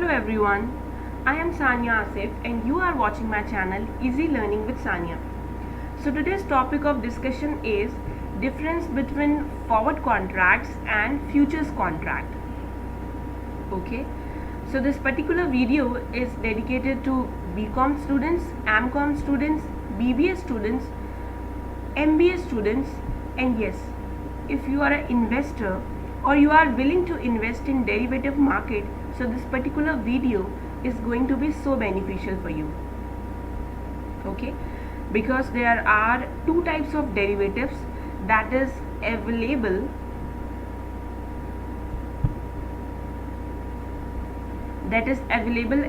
everyone, I am Sania Asif and you are watching my channel Easy Learning with Sania. So today's topic of discussion is difference between forward contracts and futures contract. Okay, so this particular video is dedicated to BCom students, AMCom students, BBA students, MBA students, and yes, if you are an investor or you are willing to invest in derivative market, so this particular video is going to be so beneficial for you. Okay, because there are two types of derivatives that is available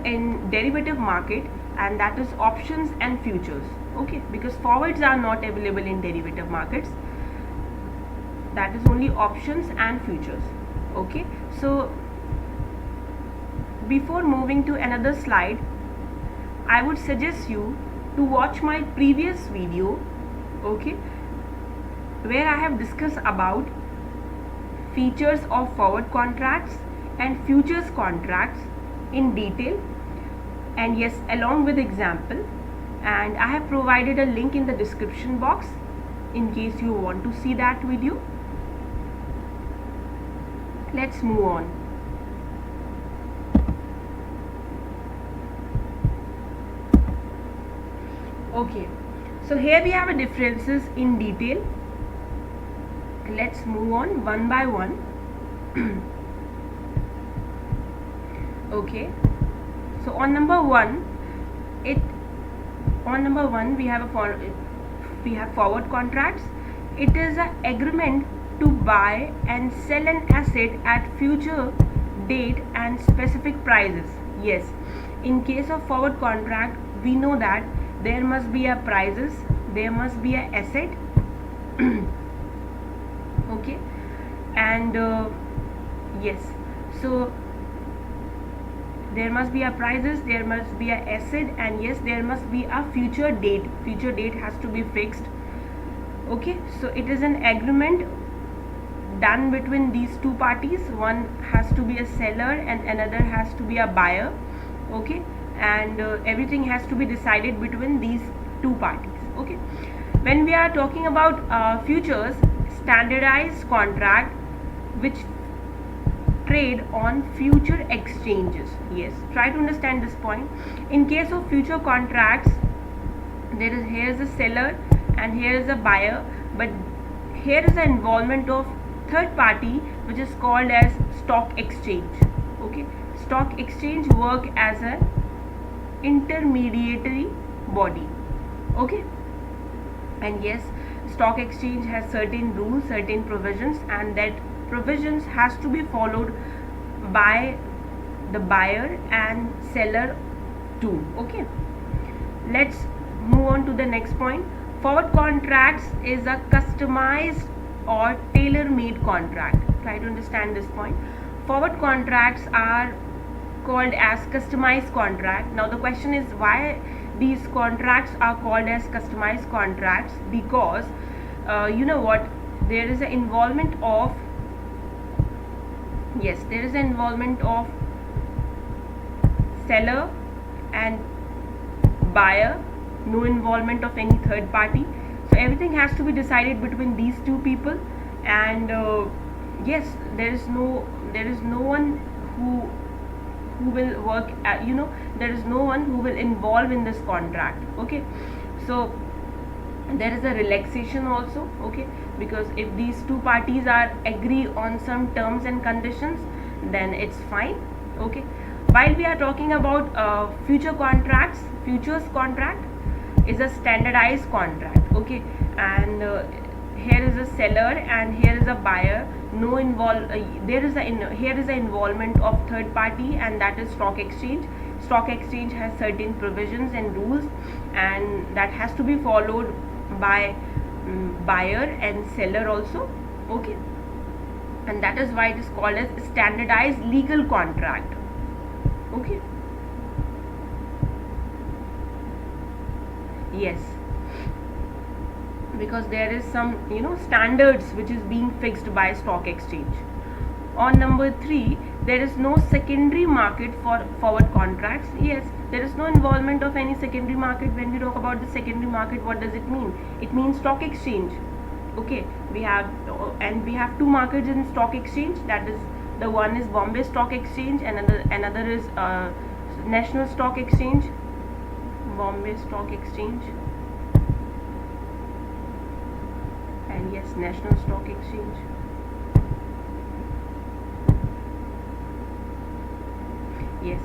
in derivative market, and that is options and futures. Okay, because forwards are not available in derivative markets, that is only options and futures. Okay, so before moving to another slide, I would suggest you to watch my previous video, okay, where I have discussed about features of forward contracts and futures contracts in detail, and yes, along with example, and I have provided a link in the description box in case you want to see that video. Let's move on. Okay, so here we have a differences in detail. Let's move on one by one. Okay, so on number one we have forward contracts. It is an agreement to buy and sell an asset at future date and specific prices. Yes, in case of forward contract, we know that there must be a prices, there must be a asset. Okay, and yes, so there must be a prices, there must be a asset, and yes, there must be a future date. Future date has to be fixed. Okay, so it is an agreement done between these two parties. One has to be a seller and another has to be a buyer. Okay, and everything has to be decided between these two parties. Okay, when we are talking about futures, standardized contract which trade on future exchanges. Yes, try to understand this point. In case of future contracts, here is a seller and here is a buyer, but here is the involvement of third party which is called as stock exchange. Okay, stock exchange work as an intermediary body. Okay, and yes, stock exchange has certain rules, certain provisions, and that provisions has to be followed by the buyer and seller too. Okay, let's move on to the next point. Forward contracts is a customized or tailor-made contract. Try to understand this point. Forward contracts are called as customized contract. Now the question is, why these contracts are called as customized contracts? Because you know what, there is an involvement of seller and buyer, no involvement of any third party. So everything has to be decided between these two people, and yes, there is no one who will work at, there is no one who will involve in this contract. Okay, so there is a relaxation also. Okay, because if these two parties are agree on some terms and conditions, then it's fine. Okay, while we are talking about futures contract is a standardized contract. Okay, and here is a seller and here is a buyer. No here is a involvement of third party, and that is stock exchange. Stock exchange has certain provisions and rules, and that has to be followed by buyer and seller also. Okay, and that is why it is called as standardized legal contract. Okay, yes, because there is some standards which is being fixed by stock exchange. On number 3, there is no secondary market for forward contracts. Yes, there is no involvement of any secondary market. When we talk about the secondary market, what does it mean? It means stock exchange. Okay, we have two markets in stock exchange. That is, the one is Bombay Stock Exchange, and another is National Stock Exchange. Bombay Stock Exchange, and yes, National Stock Exchange. Yes,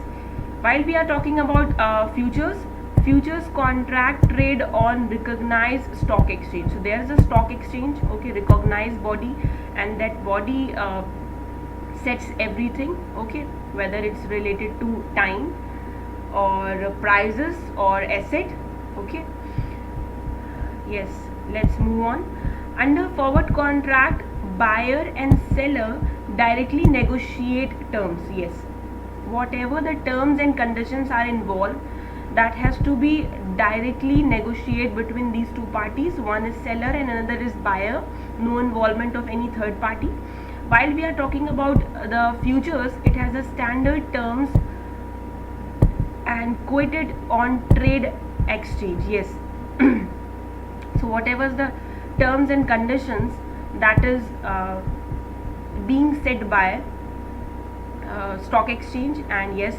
while we are talking about futures contract trade on recognized stock exchange. So there is a stock exchange, okay, recognized body, and that body sets everything, okay, whether it's related to time or prices or asset, okay. Yes, let's move on. Under forward contract, buyer and seller directly negotiate terms. Yes, whatever the terms and conditions are involved, that has to be directly negotiated between these two parties. One is seller and another is buyer. No involvement of any third party. While we are talking about the futures, it has a standard terms and quoted on trade exchange. Yes. So whatever the terms and conditions that is being set by stock exchange, and yes,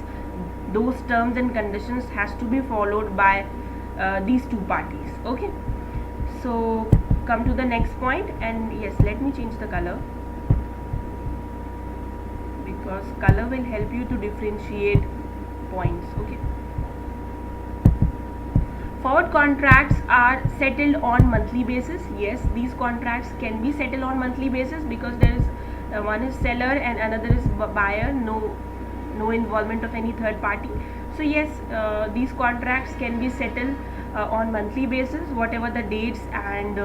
those terms and conditions has to be followed by these two parties, okay. So come to the next point, and yes, let me change the color, because color will help you to differentiate points, okay. Forward contracts are settled on monthly basis. Yes, these contracts can be settled on monthly basis because there is one is seller and another is buyer. No involvement of any third party. So yes, these contracts can be settled on monthly basis, whatever the dates and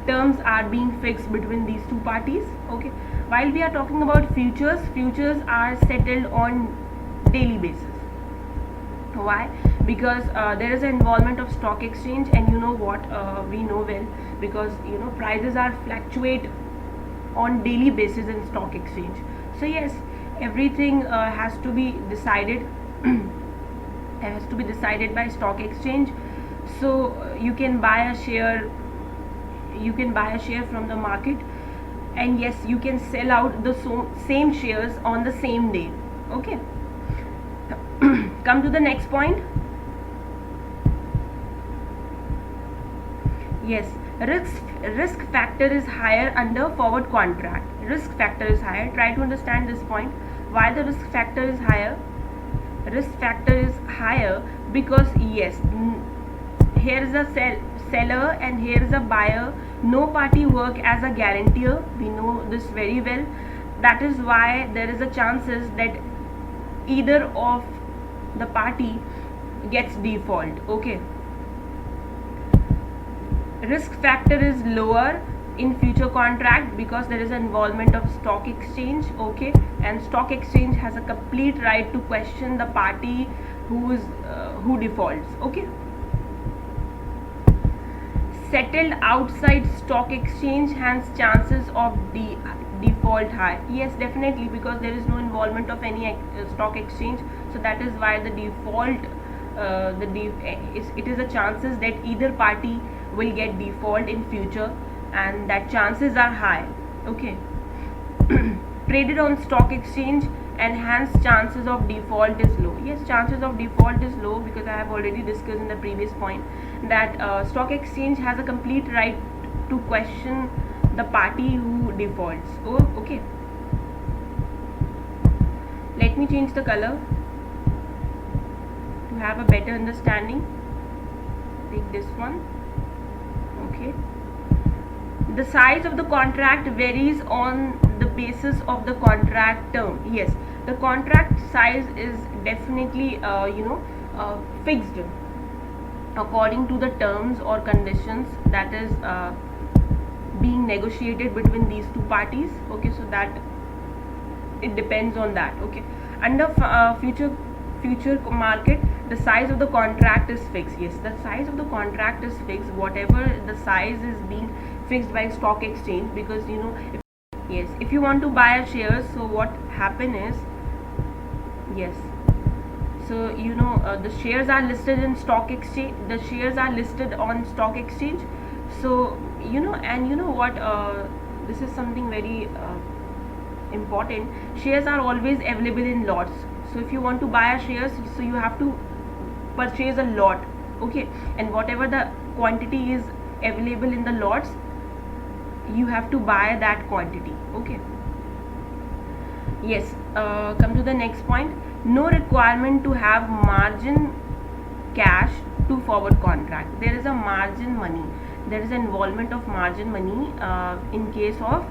terms are being fixed between these two parties, okay. While we are talking about futures are settled on daily basis. Why? Because there is an involvement of stock exchange, and you know what, we know well, because you know prices are fluctuate on daily basis in stock exchange. So yes, everything has to be decided has to be decided by stock exchange. So you can buy a share from the market, and yes, you can sell out the same shares on the same day, okay. Come to the next point. Yes, risk factor is higher under forward contract. Risk factor is higher. Try to understand this point. Why the risk factor is higher? Risk factor is higher because yes, here is a seller and here is a buyer. No party work as a guarantor. We know this very well. That is why there is a chances that either of the party gets default, okay. Risk factor is lower in future contract because there is an involvement of stock exchange, okay, and stock exchange has a complete right to question the party who defaults, okay. Settled outside stock exchange, hence chances of the default high. Yes, definitely, because there is no involvement of any stock exchange, so that is why the default it is a chances that either party will get default in future, and that chances are high, okay. Traded on stock exchange, and hence chances of default is low. Yes, chances of default is low because I have already discussed in the previous point that stock exchange has a complete right to question the party who defaults. Oh, okay. Let me change the color to have a better understanding. Take this one, okay. The size of the contract varies on the basis of the contract term. Yes, the contract size is definitely fixed according to the terms or conditions that is being negotiated between these two parties, okay. So that it depends on that, okay. Under future market, the size of the contract is fixed. Yes, the size of the contract is fixed, whatever the size is being fixed by stock exchange, because you know Yes, if you want to buy a share, so what happen is, yes, so the shares are listed in stock exchange, the shares are listed on stock exchange. So and what, this is something very important. Shares are always available in lots. So if you want to buy a shares, so you have to purchase a lot, okay, and whatever the quantity is available in the lots, you have to buy that quantity, okay. Yes, come to the next point. No requirement to have margin cash to forward contract. There is a margin money, there is an involvement of margin money in case of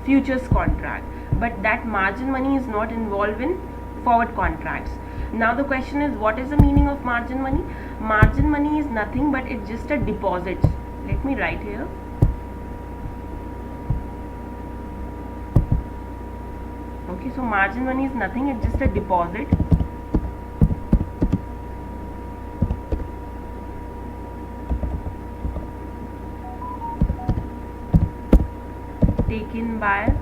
futures contract, but that margin money is not involved in forward contracts. Now the question is, what is the meaning of margin money? Margin money is nothing but it's just a deposit. Let me write here. Okay, so margin money is nothing, it's just a deposit. Taken by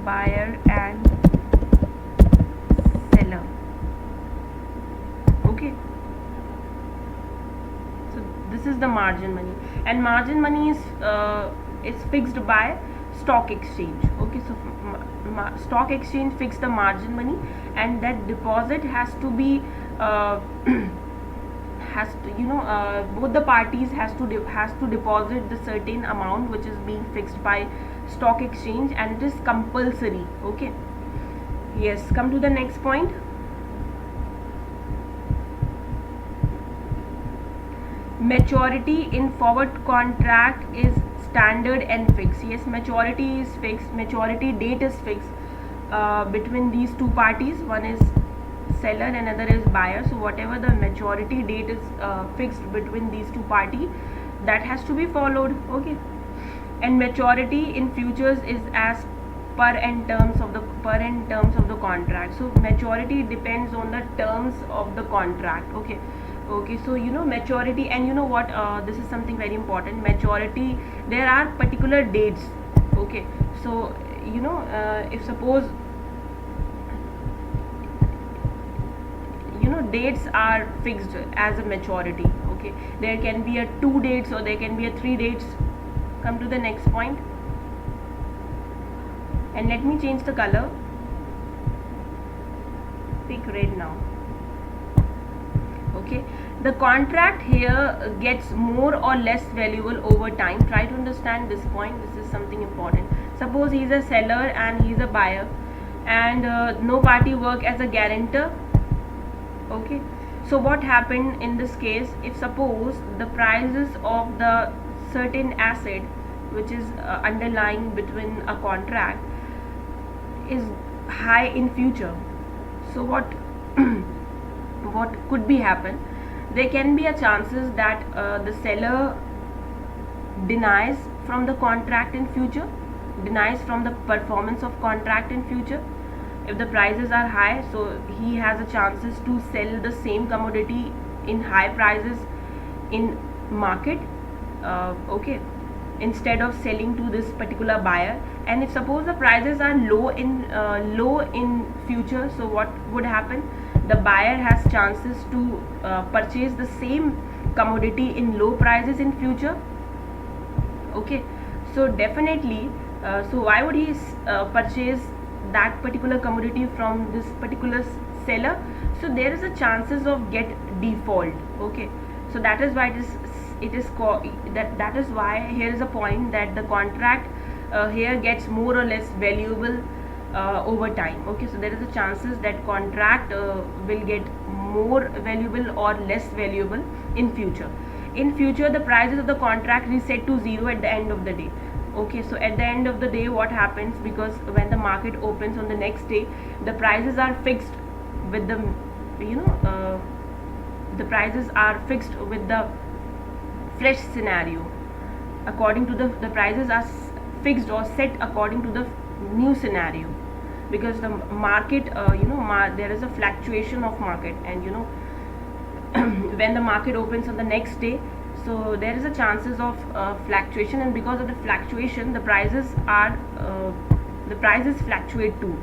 buyer and seller, okay. So this is the margin money, and margin money is fixed by stock exchange, okay. So stock exchange fix the margin money, and that deposit has to be has to, both the parties has to deposit the certain amount which is being fixed by stock exchange, and it is compulsory, okay. Yes, come to the next point. Maturity in forward contract is standard and fixed. Yes, maturity is fixed, maturity date is fixed between these two parties. One is seller and another is buyer. So whatever the maturity date is fixed between these two parties, that has to be followed, okay. And maturity in futures is as per and terms of the contract. So maturity depends on the terms of the contract, okay. Okay, so maturity, and what, this is something very important. Maturity, there are particular dates, okay. So if suppose dates are fixed as a maturity, okay, there can be a 2 dates or there can be a 3 dates. Come to the next point, and let me change the color, pick red now, okay. The contract here gets more or less valuable over time. Try to understand this point, this is something important. Suppose he is a seller and he is a buyer, and no party work as a guarantor, okay. So what happened in this case, if suppose the prices of the certain asset which is underlying between a contract is high in future, so what what could be happen, there can be a chances that the seller denies from the contract in future, denies from the performance of contract in future. If the prices are high, so he has a chances to sell the same commodity in high prices in market, okay, instead of selling to this particular buyer. And if suppose the prices are low in future, so what would happen, the buyer has chances to purchase the same commodity in low prices in future, okay. So definitely, so why would he purchase that particular commodity from this particular seller? So there is a chances of get default, okay. So that is why it is called that is why here is a point that the contract here gets more or less valuable over time, okay. So there is a chances that contract will get more valuable or less valuable in future. In future, the prices of the contract reset to zero at the end of the day, okay. So at the end of the day, what happens, because when the market opens on the next day, the prices are fixed with the the prices are fixed with the fresh scenario, according to the prices are fixed or set according to the new scenario, because the market there is a fluctuation of market, and when the market opens on the next day, So there is a chances of fluctuation, and because of the fluctuation the prices fluctuate too,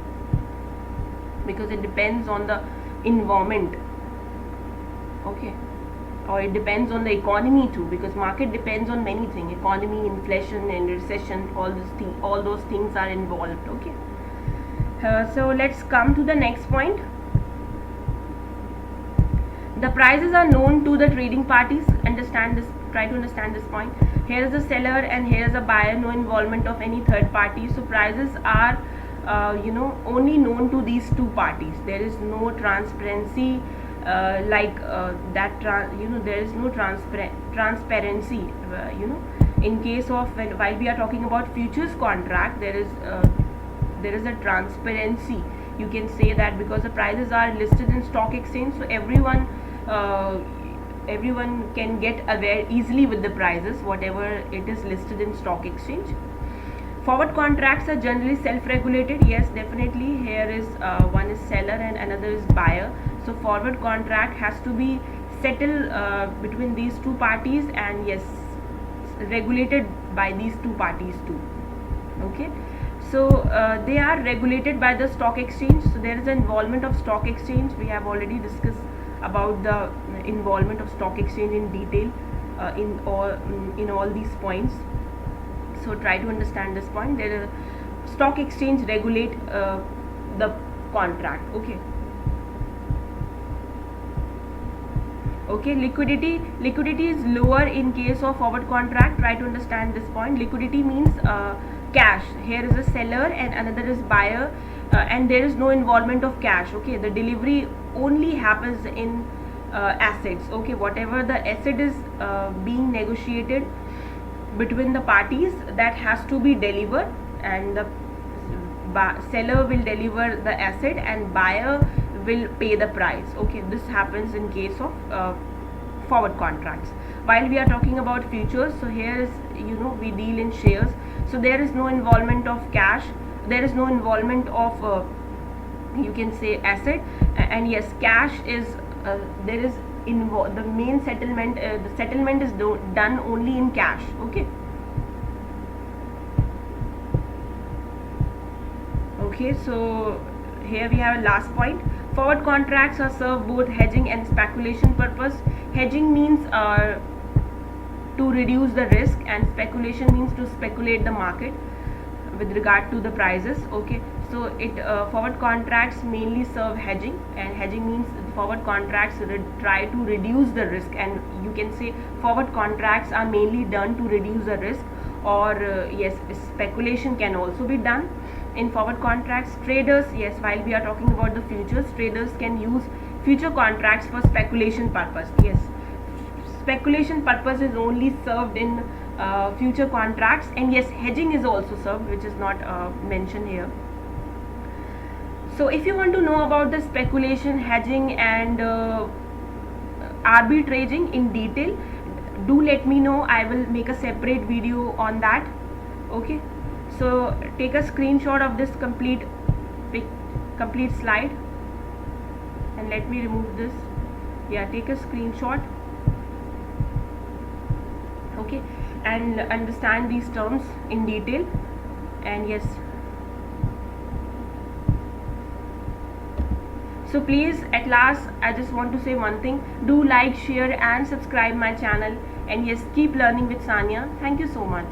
because it depends on the environment, okay, or it depends on the economy too, because market depends on many things, economy, inflation and recession, all those things are involved, okay. So let's come to the next point. The prices are known to the trading parties. Understand this, try to understand this point. Here is a seller and here is a buyer, no involvement of any third party. So prices are only known to these two parties. There is no transparency there is no transparency in case of while we are talking about futures contract, there is a transparency, you can say that, because the prices are listed in stock exchange, so everyone can get aware easily with the prices whatever it is listed in stock exchange. Forward contracts are generally self-regulated. Yes, definitely. Here is one is seller and another is buyer. So forward contract has to be settled between these two parties, and yes, regulated by these two parties too. Okay. So they are regulated by the stock exchange. So there is an involvement of stock exchange. We have already discussed about the involvement of stock exchange in detail in all these points. So try to understand this point. There is stock exchange regulate the contract. Okay. Liquidity is lower in case of forward contract. Try to understand this point. Liquidity means cash. Here is a seller and another is buyer, and there is no involvement of cash. Okay, the delivery only happens in assets. Okay, whatever the asset is being negotiated between the parties, that has to be delivered, and the seller will deliver the asset and buyer will pay the price. Okay, this happens in case of forward contracts. While we are talking about futures, so here is we deal in shares, so there is no involvement of cash, there is no involvement of you can say asset, and yes, cash is there is the main settlement, the settlement is done only in cash. Okay. So here we have a last point. Forward contracts are serve both hedging and speculation purpose. Hedging means to reduce the risk, and speculation means to speculate the market with regard to the prices. Okay, so it forward contracts mainly serve hedging, and hedging means forward contracts try to reduce the risk, and you can say forward contracts are mainly done to reduce the risk, or yes, speculation can also be done in forward contracts. Traders, yes, while we are talking about the futures, traders can use future contracts for speculation purpose. Yes, speculation purpose is only served in future contracts, and yes, hedging is also served, which is not mentioned here. So if you want to know about the speculation, hedging and arbitraging in detail, do let me know. I will make a separate video on that. Okay, so take a screenshot of this complete slide, and let me remove this. Yeah, take a screenshot. Okay, and understand these terms in detail. And yes, so please, at last I just want to say one thing: do like, share and subscribe my channel, and yes, keep learning with Sania. Thank you so much.